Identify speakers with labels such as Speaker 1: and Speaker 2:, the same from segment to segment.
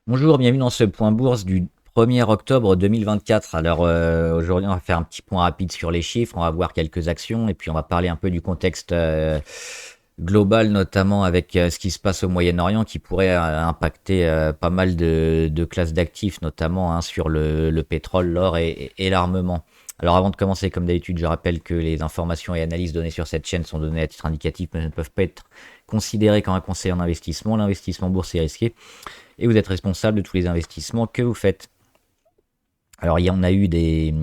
Speaker 1: Bonjour, bienvenue dans ce point bourse du 1er octobre 2024. Alors aujourd'hui, on va faire un petit point rapide sur les chiffres, on va voir quelques actions et puis on va parler un peu du contexte global, notamment avec ce qui se passe au Moyen-Orient qui pourrait impacter pas mal de classes d'actifs, notamment sur le pétrole, l'or et l'armement. Alors avant de commencer, comme d'habitude, je rappelle que les informations et analyses données sur cette chaîne sont données à titre indicatif mais ne peuvent pas être considérées comme un conseil en investissement. L'investissement boursier est risqué et vous êtes responsable de tous les investissements que vous faites. Alors, on a eu des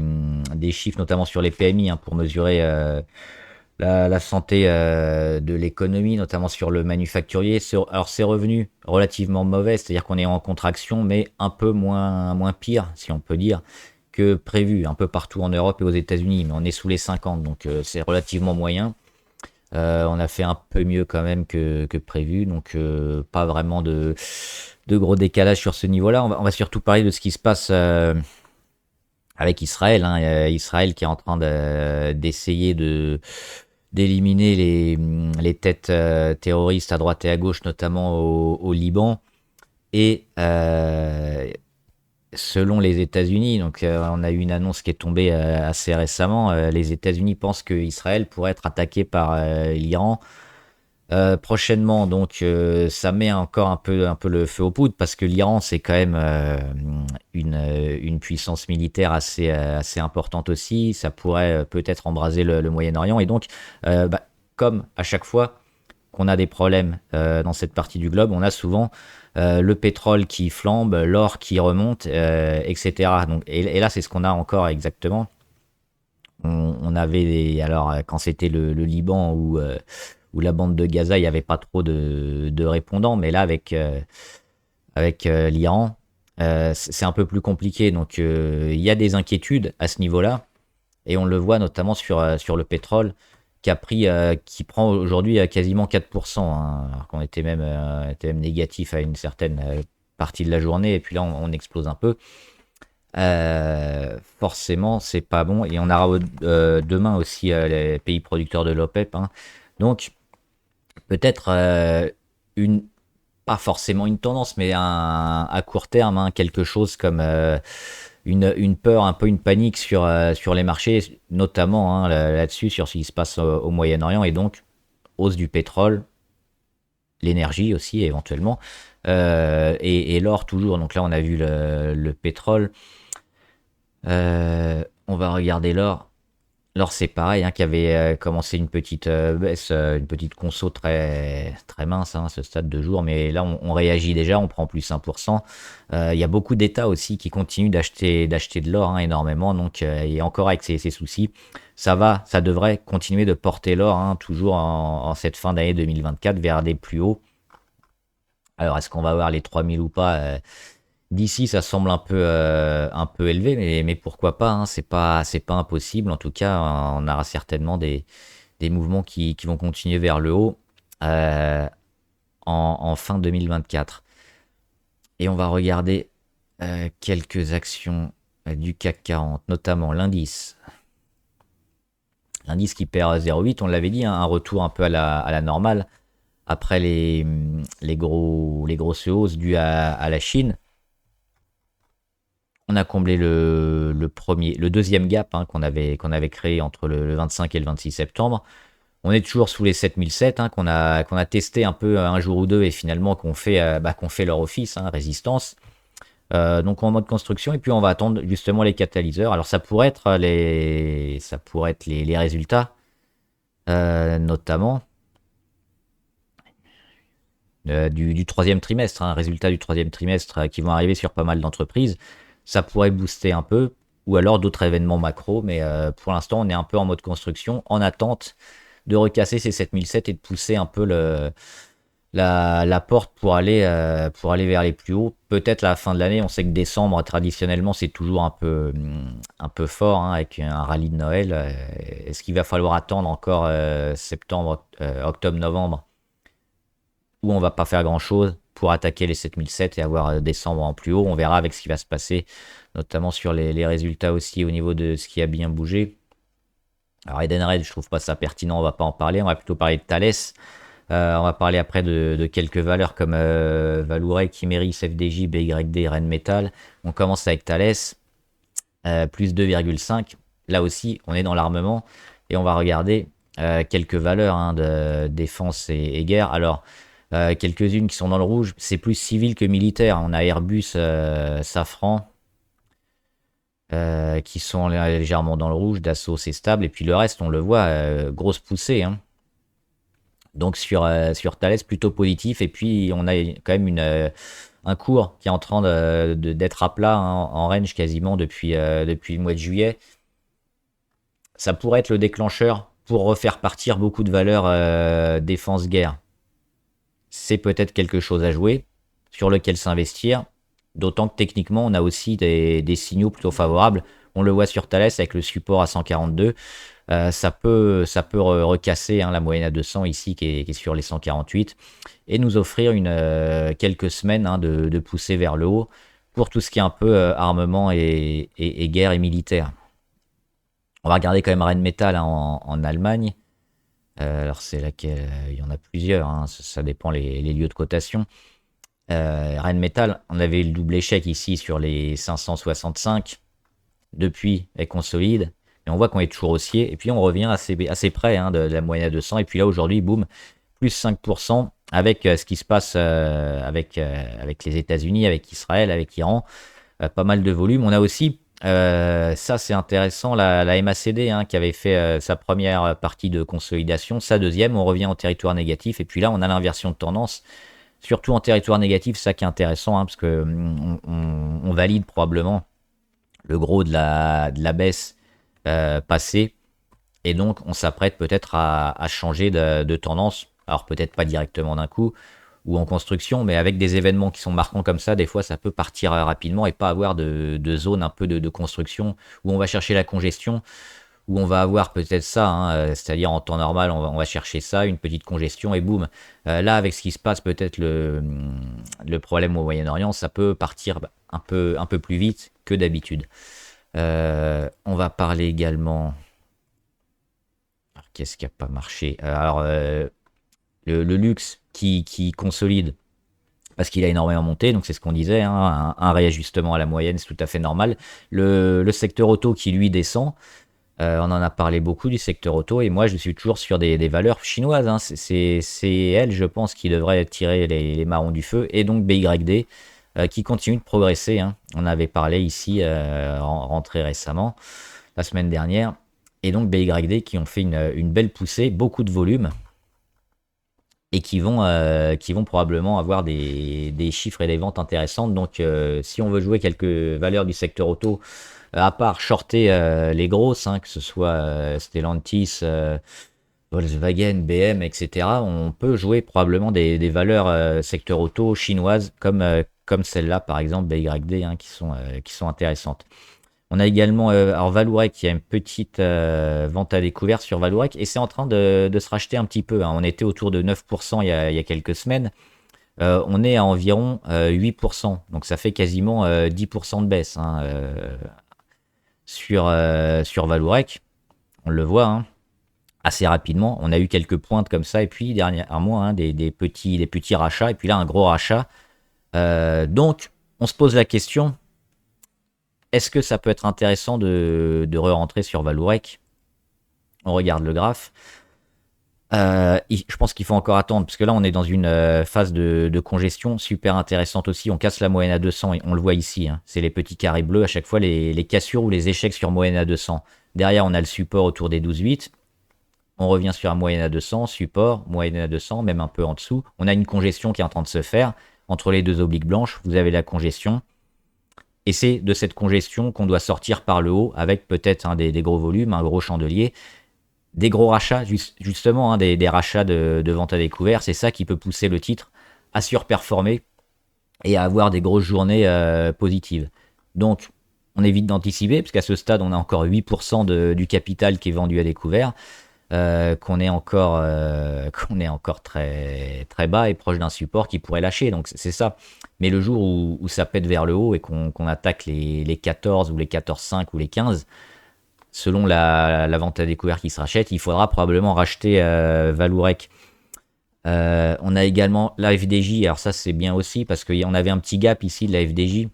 Speaker 1: chiffres, notamment sur les PMI, pour mesurer la santé de l'économie, notamment sur le manufacturier. Alors, c'est revenu relativement mauvais, c'est-à-dire qu'on est en contraction, mais un peu moins pire, si on peut dire, que prévu, un peu partout en Europe et aux États-Unis, mais on est sous les 50, donc c'est relativement moyen. On a fait un peu mieux quand même que prévu, donc pas vraiment de gros décalage sur ce niveau-là. On va surtout parler de ce qui se passe avec Israël. Israël qui est en train d'essayer d'éliminer les têtes terroristes à droite et à gauche, notamment au Liban. Et selon les États-Unis, donc on a eu une annonce qui est tombée assez récemment, les États-Unis pensent que Israël pourrait être attaqué par l'Iran prochainement. Donc ça met encore un peu le feu aux poudres parce que l'Iran c'est quand même une puissance militaire assez importante aussi. Ça pourrait peut-être embraser le Moyen-Orient et donc comme à chaque fois qu'on a des problèmes dans cette partie du globe, on a souvent le pétrole qui flambe, l'or qui remonte, etc. Donc, et là, c'est ce qu'on a encore exactement. On avait alors quand c'était le Liban ou la bande de Gaza, il n'y avait pas trop de répondants, mais là avec l'Iran, c'est un peu plus compliqué. Donc il y a des inquiétudes à ce niveau-là, et on le voit notamment sur le pétrole qui prend aujourd'hui quasiment 4%, alors qu'on était même négatif à une certaine partie de la journée, et puis là on explose un peu. Forcément, c'est pas bon. Et on aura demain aussi les pays producteurs de l'OPEP. Donc, peut-être une, pas forcément une tendance, mais à court terme, quelque chose comme une peur, un peu une panique sur les marchés, notamment là-dessus, sur ce qui se passe au Moyen-Orient, et donc hausse du pétrole, l'énergie aussi éventuellement, et l'or toujours. Donc là, on a vu le pétrole. On va regarder l'or. L'or, c'est pareil, qui avait commencé une petite baisse, une petite conso très mince à ce stade de jour, mais là, on réagit déjà, on prend plus 1%. Il y a beaucoup d'États aussi qui continuent d'acheter de l'or énormément, donc et encore avec ces soucis, ça devrait continuer de porter l'or toujours en cette fin d'année 2024 vers des plus hauts. Alors, est-ce qu'on va avoir les 3000 ou pas d'ici, ça semble un peu élevé, mais pourquoi pas, c'est pas impossible. En tout cas, on aura certainement des mouvements qui vont continuer vers le haut euh, en fin 2024. Et on va regarder quelques actions du CAC 40, notamment l'indice. L'indice qui perd 0,8, on l'avait dit, un retour un peu à la normale après les grosses hausses dues à la Chine. On a comblé le deuxième gap qu'on avait créé entre le 25 et le 26 septembre. On est toujours sous les 7007 qu'on a testé un peu un jour ou deux et finalement qu'on fait leur office, résistance. Donc en mode construction et puis on va attendre justement les catalyseurs. Alors ça pourrait être les résultats, notamment du troisième trimestre, résultats du troisième trimestre qui vont arriver sur pas mal d'entreprises. Ça pourrait booster un peu, ou alors d'autres événements macro, mais pour l'instant on est un peu en mode construction, en attente de recasser ces 7007 et de pousser un peu la porte pour aller vers les plus hauts. Peut-être à la fin de l'année, on sait que décembre traditionnellement c'est toujours un peu fort avec un rallye de Noël. Est-ce qu'il va falloir attendre encore septembre, octobre, novembre où on va pas faire grand chose pour attaquer les 7007 et avoir décembre en plus haut? On verra avec ce qui va se passer, notamment sur les résultats aussi au niveau de ce qui a bien bougé. Alors Edenred, je trouve pas ça pertinent, on va pas en parler, on va plutôt parler de Thales. On va parler après de quelques valeurs comme Valourec, Chimeris, FDJ, BYD, Rheinmetall. On commence avec Thales, plus 2,5. Là aussi, on est dans l'armement et on va regarder quelques valeurs hein, de défense et guerre. Alors, quelques-unes qui sont dans le rouge, c'est plus civil que militaire. On a Airbus, Safran, qui sont légèrement dans le rouge. Dassault, c'est stable. Et puis le reste, on le voit, grosse poussée. Hein. Donc sur Thales, plutôt positif. Et puis on a quand même un cours qui est en train d'être à plat hein, en range quasiment depuis le mois de juillet. Ça pourrait être le déclencheur pour refaire partir beaucoup de valeurs défense-guerre. C'est peut-être quelque chose à jouer, sur lequel s'investir. D'autant que techniquement, on a aussi des signaux plutôt favorables. On le voit sur Thales avec le support à 142. Ça peut recasser hein, la moyenne à 200 ici qui est sur les 148 et nous offrir quelques semaines hein, de poussée vers le haut pour tout ce qui est un peu armement et guerre et militaire. On va regarder quand même Rheinmetall hein, en Allemagne. Alors c'est là qu'il y en a plusieurs, hein, ça dépend les lieux de cotation. Rheinmetall, on avait le double échec ici sur les 565. Depuis, elle consolide. Et on voit qu'on est toujours haussier. Et puis on revient assez près hein, de la moyenne à 200. Et puis là aujourd'hui, boum, plus 5% avec ce qui se passe avec les États-Unis, avec Israël, avec Iran. Pas mal de volume. On a aussi, ça c'est intéressant, la MACD hein, qui avait fait sa première partie de consolidation. Sa deuxième, on revient en territoire négatif. Et puis là, on a l'inversion de tendance. Surtout en territoire négatif, ça qui est intéressant, hein, parce que on valide probablement le gros de la baisse passée. Et donc, on s'apprête peut-être à changer de tendance. Alors, peut-être pas directement d'un coup ou en construction, mais avec des événements qui sont marquants comme ça, des fois, ça peut partir rapidement et pas avoir de zone un peu de construction où on va chercher la congestion, où on va avoir peut-être ça, hein, c'est-à-dire en temps normal, on va chercher ça, une petite congestion et boum. Là, avec ce qui se passe, peut-être le problème au Moyen-Orient, ça peut partir un peu plus vite que d'habitude. On va parler également. Alors, qu'est-ce qui n'a pas marché le luxe qui consolide parce qu'il a énormément monté, donc c'est ce qu'on disait, hein, un réajustement à la moyenne, c'est tout à fait normal. Le secteur auto qui lui descend, on en a parlé beaucoup du secteur auto, et moi je suis toujours sur des valeurs chinoises. Hein. C'est elles, je pense, qui devraient tirer les marrons du feu, et donc BYD qui continue de progresser. Hein. On avait parlé ici, rentré récemment, la semaine dernière, et donc BYD qui ont fait une belle poussée, beaucoup de volume, et qui vont probablement avoir des chiffres et des ventes intéressantes. Donc si on veut jouer quelques valeurs du secteur auto, à part shorter les grosses, hein, que ce soit Stellantis, Volkswagen, BM, etc., on peut jouer probablement des valeurs secteur auto chinoises comme celle-là, par exemple, BYD, hein, qui sont intéressantes. On a également alors Valourec qui a une petite vente à découvert sur Valourec et c'est en train de se racheter un petit peu. Hein. On était autour de 9% il y a quelques semaines. On est à environ 8%. Donc ça fait quasiment 10% de baisse hein, sur Valourec. On le voit hein, assez rapidement. On a eu quelques pointes comme ça et puis dernièrement hein, des petits rachats et puis là un gros rachat. Donc on se pose la question. Est-ce que ça peut être intéressant de re-rentrer sur Valourec? On regarde le graphe. Je pense qu'il faut encore attendre, parce que là, on est dans une phase de congestion super intéressante aussi. On casse la moyenne à 200, et on le voit ici. Hein. C'est les petits carrés bleus, à chaque fois, les cassures ou les échecs sur moyenne à 200. Derrière, on a le support autour des 12,8. On revient sur un moyenne à 200, support, moyenne à 200, même un peu en dessous. On a une congestion qui est en train de se faire. Entre les deux obliques blanches, vous avez la congestion. Et c'est de cette congestion qu'on doit sortir par le haut avec peut-être hein, des gros volumes, un gros chandelier, des gros rachats, justement, hein, des rachats de vente à découvert. C'est ça qui peut pousser le titre à surperformer et à avoir des grosses journées positives. Donc, on évite d'anticiper, parce qu'à ce stade, on a encore 8% du capital qui est vendu à découvert. Qu'on est encore très, très bas et proche d'un support qui pourrait lâcher. Donc c'est ça. Mais le jour où ça pète vers le haut et qu'on attaque les 14 ou les 14,5 ou les 15, selon la vente à découvert qui se rachète, il faudra probablement racheter Valourec On a également la FDJ, alors ça c'est bien aussi parce qu'on avait un petit gap ici de la FDJ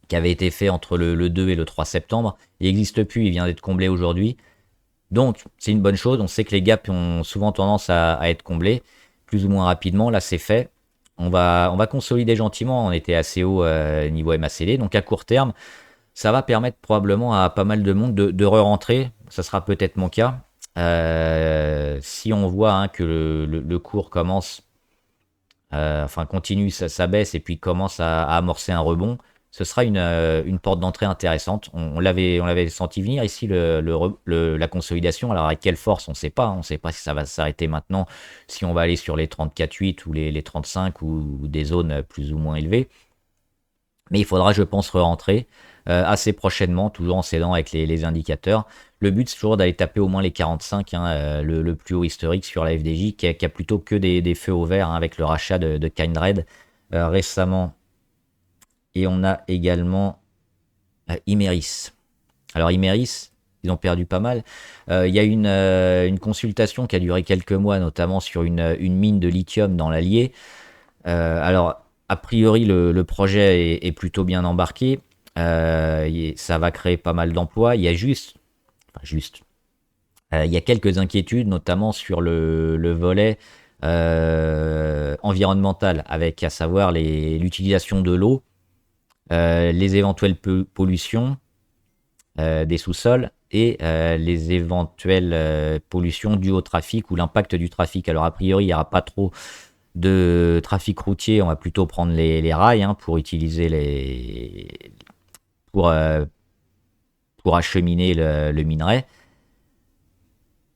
Speaker 1: qui avait été fait entre le 2 et le 3 septembre. Il n'existe plus, il vient d'être comblé aujourd'hui. Donc c'est une bonne chose, on sait que les gaps ont souvent tendance à être comblés plus ou moins rapidement, là c'est fait. On va consolider gentiment, on était assez haut niveau MACD, donc à court terme, ça va permettre probablement à pas mal de monde de re-rentrer, ça sera peut-être mon cas. Si on voit que le cours commence, enfin continue sa baisse et puis commence à amorcer un rebond, ce sera une porte d'entrée intéressante. On l'avait senti venir ici, la consolidation. Alors, avec quelle force, on ne sait pas. On ne sait pas si ça va s'arrêter maintenant, si on va aller sur les 34,8 ou les 35 ou des zones plus ou moins élevées. Mais il faudra, je pense, re-rentrer assez prochainement, toujours en s'aidant avec les indicateurs. Le but, c'est toujours d'aller taper au moins les 45, le plus haut historique sur la FDJ, qui a plutôt que des feux au vert avec le rachat de Kindred récemment. Et on a également Imeris. Alors Imeris, ils ont perdu pas mal. Il y a une consultation qui a duré quelques mois, notamment sur une mine de lithium dans l'Allier. Alors, a priori, le projet est plutôt bien embarqué. Ça va créer pas mal d'emplois. Il y a il y a quelques inquiétudes, notamment sur le volet environnemental, avec à savoir l'utilisation de l'eau, les éventuelles pollutions des sous-sols et les éventuelles pollutions dues au trafic ou l'impact du trafic. Alors a priori, il n'y aura pas trop de trafic routier, on va plutôt prendre les rails pour utiliser pour acheminer le minerai.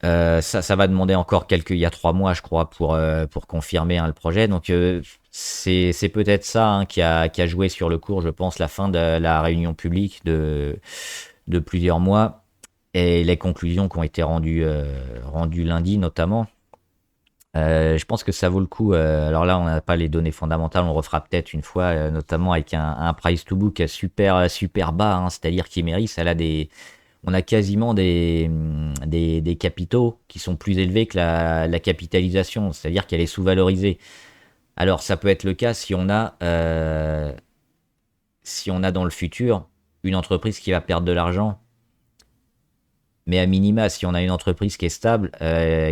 Speaker 1: Ça va demander encore il y a 3 mois, je crois, pour confirmer le projet. Donc, c'est peut-être ça qui a joué sur le cours, je pense, la fin de la réunion publique de plusieurs mois et les conclusions qui ont été rendues lundi, notamment. Je pense que ça vaut le coup. Alors là, on n'a pas les données fondamentales, on le refera peut-être une fois, notamment avec un price to book super bas, c'est-à-dire qu'Imeris, on a quasiment des capitaux qui sont plus élevés que la capitalisation, c'est-à-dire qu'elle est sous-valorisée. Alors, ça peut être le cas si on a dans le futur une entreprise qui va perdre de l'argent, mais à minima, si on a une entreprise qui est stable,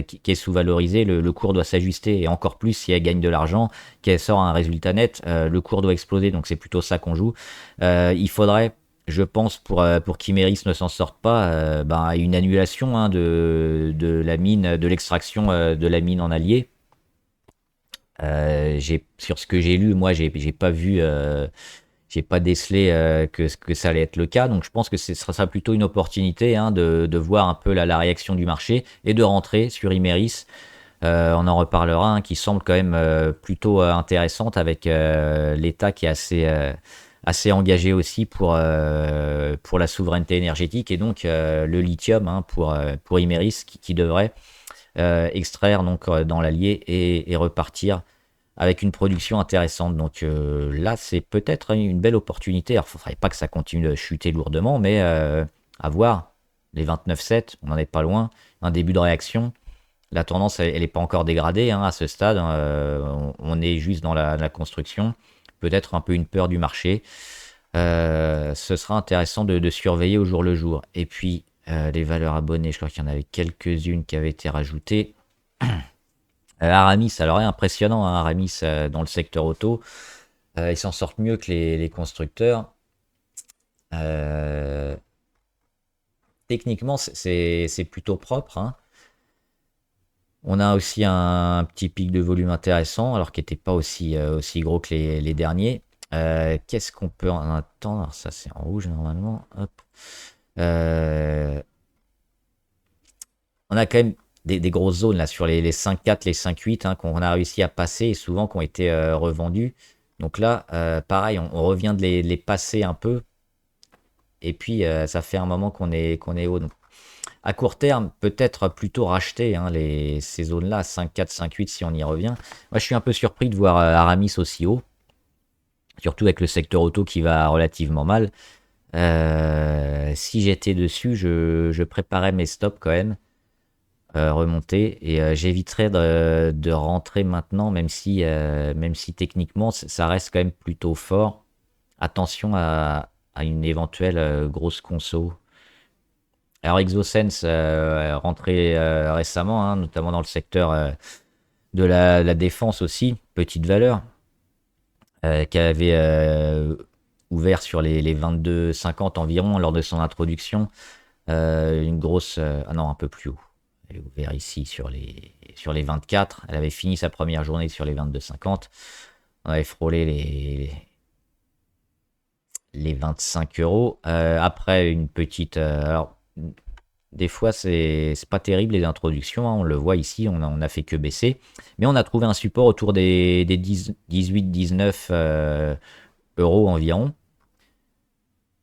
Speaker 1: qui est sous-valorisée, le cours doit s'ajuster, et encore plus si elle gagne de l'argent, qu'elle sort un résultat net, le cours doit exploser, donc c'est plutôt ça qu'on joue. Il faudrait, je pense, pour qu'Imeris ne s'en sorte pas, une annulation de la mine, de l'extraction de la mine en Allier. Sur ce que j'ai lu, moi, j'ai pas décelé que ça allait être le cas, donc je pense que ce sera plutôt une opportunité de voir un peu la réaction du marché et de rentrer sur Imeris. On en reparlera, qui semble quand même plutôt intéressante, avec l'État qui est assez engagé aussi pour la souveraineté énergétique, et donc le lithium pour Imeris qui devrait extraire donc dans l'Allier et repartir avec une production intéressante. Donc là, c'est peut-être une belle opportunité. Alors, il ne faudrait pas que ça continue de chuter lourdement, mais à voir. Les 29,7, on n'en est pas loin. Un début de réaction. La tendance, elle n'est pas encore dégradée à ce stade. On est juste dans la construction. Peut-être un peu une peur du marché. Ce sera intéressant de surveiller au jour le jour. Et puis, les valeurs abonnées, je crois qu'il y en avait quelques-unes qui avaient été rajoutées. Aramis, alors impressionnant, Aramis dans le secteur auto. Ils s'en sortent mieux que les constructeurs. Techniquement, c'est plutôt propre. On a aussi un petit pic de volume intéressant, alors qu'il n'était pas aussi gros que les derniers. Qu'est-ce qu'on peut en attendre? Alors ça, c'est en rouge normalement. Hop. On a quand même des grosses zones là sur les 5,4, les 5,8 qu'on a réussi à passer, et souvent qui ont été revendus. Donc là, pareil, on revient de les passer un peu. Et puis, ça fait un moment qu'on est haut. Donc, à court terme, peut-être plutôt racheter ces zones-là, 5,4, 5,8 si on y revient. Moi, je suis un peu surpris de voir Aramis aussi haut, surtout avec le secteur auto qui va relativement mal. Si j'étais dessus, je préparais mes stops quand même. remonter. Et j'éviterais de rentrer maintenant, même si techniquement ça reste quand même plutôt fort. Attention à une éventuelle grosse conso. Alors Exosense rentré récemment, hein, notamment dans le secteur de la défense aussi, petite valeur, qui avait ouvert sur les 22,50 environ lors de son introduction. Une grosse... ah non, un peu plus haut. Elle est ouverte ici sur les 24. Elle avait fini sa première journée sur les 22,50. On avait frôlé les 25 euros. Après, une petite... alors, des fois, c'est pas terrible les introductions, hein, on le voit ici, on a fait que baisser. Mais on a trouvé un support autour des 18-19 euros environ.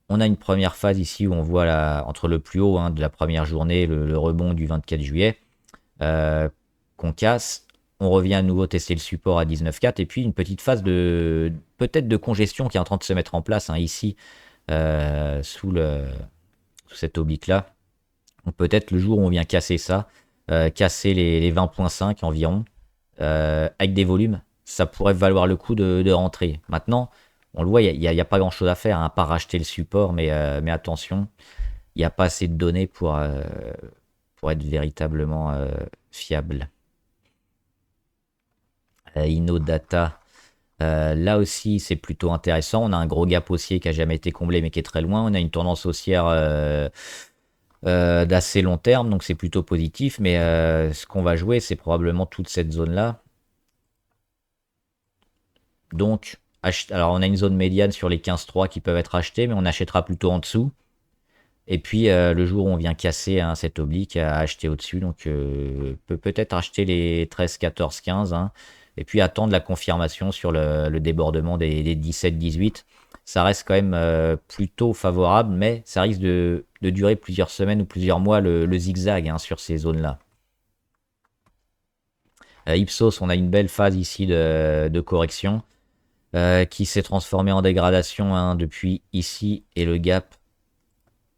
Speaker 1: On a une première phase ici où on voit entre le plus haut, hein, de la première journée, le rebond du 24 juillet, qu'on casse. On revient à nouveau tester le support à 19,4 et puis une petite phase peut-être de congestion qui est en train de se mettre en place, hein, ici, sous cette oblique là. Donc peut-être le jour où on vient casser ça, casser les 20,5 environ, avec des volumes, ça pourrait valoir le coup de rentrer. Maintenant, on le voit, il n'y a pas grand-chose à faire, hein, à part racheter le support, mais attention, il n'y a pas assez de données pour être véritablement fiable. Innodata, là aussi, c'est plutôt intéressant. On a un gros gap haussier qui n'a jamais été comblé, mais qui est très loin. On a une tendance haussière d'assez long terme, donc c'est plutôt positif. Mais ce qu'on va jouer, c'est probablement toute cette zone-là. Donc, alors on a une zone médiane sur les 15,3 qui peuvent être achetés, mais on achètera plutôt en dessous. Et puis le jour où on vient casser, hein, cette oblique, à acheter au-dessus, donc peut-être acheter les 13, 14, 15, hein, et puis attendre la confirmation sur le débordement des 17, 18. Ça reste quand même plutôt favorable, mais ça risque de durer plusieurs semaines ou plusieurs mois le zigzag, hein, sur ces zones-là. Ipsos, on a une belle phase ici de correction qui s'est transformée en dégradation, hein, depuis ici et le gap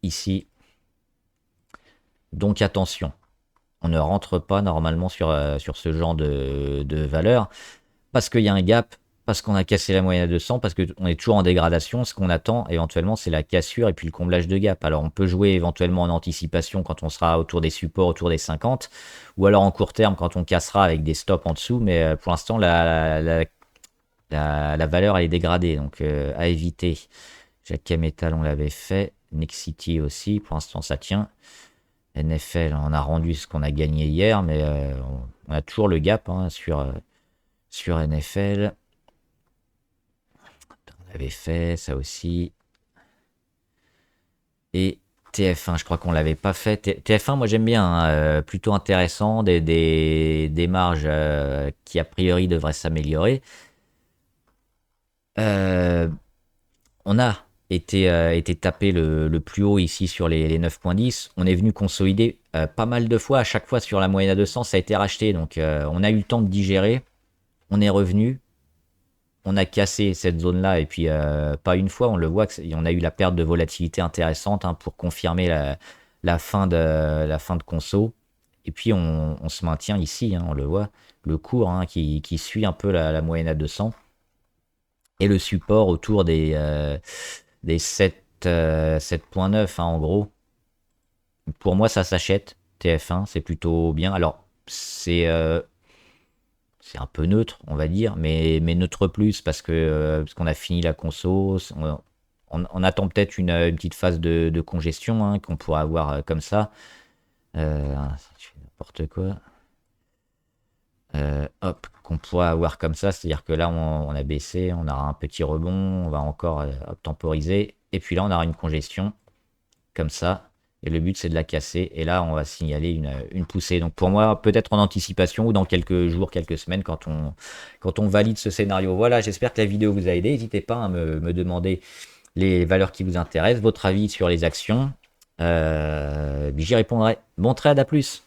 Speaker 1: ici. Donc attention, on ne rentre pas normalement sur ce genre de valeur parce qu'il y a un gap, parce qu'on a cassé la moyenne à 200, parce qu'on est toujours en dégradation. Ce qu'on attend éventuellement, c'est la cassure et puis le comblage de gap. Alors on peut jouer éventuellement en anticipation quand on sera autour des supports, autour des 50, ou alors en court terme quand on cassera avec des stops en dessous, mais pour l'instant la valeur elle est dégradée, donc à éviter. Jacquet Metal, on l'avait fait. Nexity aussi, pour l'instant ça tient. NFL, on a rendu ce qu'on a gagné hier, mais on a toujours le gap, hein, sur NFL. On avait fait ça aussi. Et TF1, je crois qu'on l'avait pas fait. TF1, moi j'aime bien, hein, plutôt intéressant, des marges qui a priori devraient s'améliorer. On a été tapé le plus haut ici sur les 9,10. On est venu consolider pas mal de fois. À chaque fois sur la moyenne à 200, ça a été racheté. Donc on a eu le temps de digérer. On est revenu. On a cassé cette zone-là. Et puis pas une fois, on le voit, on a eu la perte de volatilité intéressante, hein, pour confirmer la fin de conso. Et puis on se maintient ici, hein, on le voit. Le cours, hein, qui suit un peu la moyenne à 200. Et le support autour des 7,9, hein, en gros. Pour moi, ça s'achète. TF1, c'est plutôt bien. Alors, c'est un peu neutre, on va dire, mais neutre plus parce qu'on a fini la conso. On attend peut-être une petite phase de congestion, hein, qu'on pourra avoir comme ça. Je fais n'importe quoi. Hop, qu'on pourra avoir comme ça, c'est-à-dire que là on a baissé, on aura un petit rebond, on va encore temporiser, et puis là on aura une congestion comme ça, et le but c'est de la casser, et là on va signaler une poussée. Donc pour moi, peut-être en anticipation ou dans quelques jours, quelques semaines, quand on valide ce scénario. Voilà, j'espère que la vidéo vous a aidé. N'hésitez pas à me demander les valeurs qui vous intéressent, votre avis sur les actions, j'y répondrai. Bon trade, à plus.